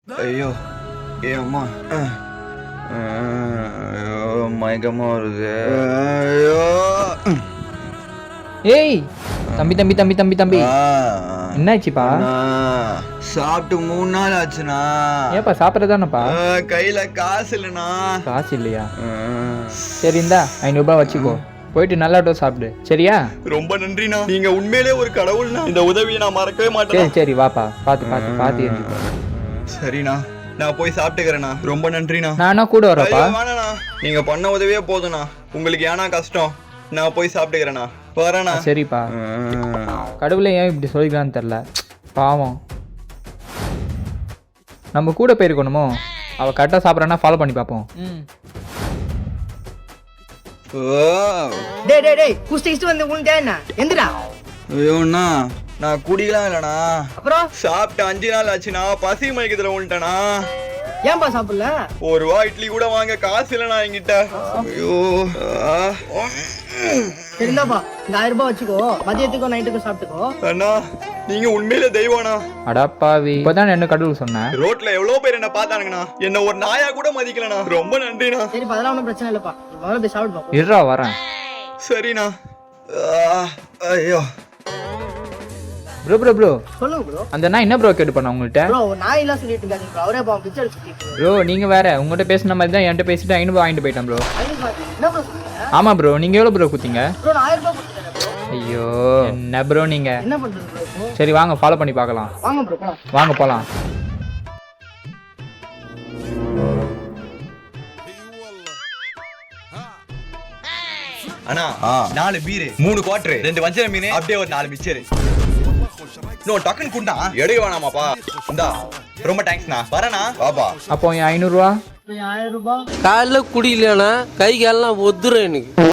ஐயோ ஏ அம்மா மயக்கமா வருது. ஐயோ ஏய் தம்பி தம்பி தம்பி தம்பி தம்பி என்னாச்சுப்பா? சாப்பிட்டு 3 நாள் ஆச்சுண்ணா. ஏப்பா சாப்பிட்றதானப்பா? கையில காசு இல்லைண்ணா. காசு இல்லையா? சரி இந்தா 500 ரூபாய் வச்சுக்கோ, போயிட்டு நல்லா டோஸ் சாப்பிடு சரியா? ரொம்ப நன்றிண்ணா, நீங்க உண்மையிலே ஒரு கடவுள்ண்ணா. இந்த உதவியை நான் மறக்கவே மாட்டேன். சரி சரி வாப்பா, பார்த்து பார்த்து பார்த்து எரிஞ்சுக்கோ. சரிண்ணா, நான் போய் சாப்பிட்டுக்கிறேண்ணா. ரொம்ப நன்றிண்ணா. நானா கூட வரப்பா? வேணாண்ணா, நீங்க பண்ண உதவியே போதுண்ணா. உங்களுக்கு ஏன்னா கஷ்டம், நான் போய் சாப்பிட்டுக்கிறேண்ணா. வரேண்ணா. சரிப்பா. கடவுளே ஏன் இப்படி சொல்லிக்கலான்னு தெரில, பாவம். நம்ம கூட போயிருக்கணுமோ? அவள் கரெக்டாக சாப்பிட்றான்னா ஃபாலோ பண்ணி பார்ப்போம். டேய் டேய் டேய் குஸ்டிஸ்ட் வந்து உன்டே என்ன எந்திரா? ஐயோண்ணா, நான் குடிக்கலாம் இல்லைண்ணா. அப்புறம் சாப்பிட்டு 5 நாள் ஆச்சுண்ணா. பசி மயக்கத்துல வந்துட்டேண்ணா. ஏன்பா சாப்பிடல? 1 ரூபா இட்லி கூட வாங்க காசு இல்லைண்ணா என்கிட்ட. ஐயோ சரிந்தாப்பா, இந்த 1000 ரூபாய் வச்சுக்கோ, மதியத்துக்கும் நைட்டுக்கும் சாப்பிட்டுக்கோ. அண்ணா, நீங்க உண்மையிலே தெய்வம்ண்ணா. அடாப்பாவி, இப்போதான் என்ன கடவுள் சொன்னேன். ரோட்ல எவ்வளவு பேர் என்ன பார்த்தானுங்கண்ணா, என்ன ஒரு நாயா கூட மதிக்கலண்ணா. ரொம்ப நன்றிண்ணா. சரிப்பா, அதெல்லாம் ஒன்றும் பிரச்சனை இல்லப்பா, முதல்ல போய் சாப்பிடுப்போம். இருடா வரேன். சரிண்ணா. ஐயோ ப்ரோ ப்ரோ ப்ரோ, சொல்லுங்க ப்ரோ. அந்த நான் என்ன ப்ரோ கேட்டு பண்ண உங்கள்கிட்ட? ப்ரோ நாய் எல்லாம் சொல்லிட்டு இருக்காங்க ப்ரோ, அவரே பாவம் பிச்சை எடுத்துட்டு. ப்ரோ நீங்கள் வேற, உங்கள்கிட்ட பேசின மாதிரி தான் என்கிட்ட பேசிட்டு 500 ரூபாய் வாங்கிட்டு போயிட்டேன் ப்ரோ. என்ன ப்ரோ சொல்றீங்க? ஆமாம் ப்ரோ, நீங்கள் எவ்வளோ ப்ரோ கொடுத்தீங்க? ப்ரோ நான் 1000 ரூபாய் கொடுத்துறேன் ப்ரோ. ஐயோ என்ன ப்ரோ நீங்கள்? என்ன பண்றது ப்ரோ இப்போ? சரி வாங்க ஃபாலோ பண்ணி பார்க்கலாம். வாங்க ப்ரோ போலாம். வாங்க போகலாம். அண்ணா, 4 பீரு, 3 குவார்டர், 2 வஞ்சர மீன், அப்படியே ஒரு 4 மிச்சர். நோ டக்குன்னு குண்டா எடுக்க வேணாமாப்பா. இந்தா ரொம்ப தேங்க்ஸ்ண்ணா. வரேண்ணா. வாப்பா. அப்போ என் 500 ரூபா? 1000 ரூபாய் காலைல குடிக்கலனா கை காலெல்லாம் ஒத்துரும் எனக்கு.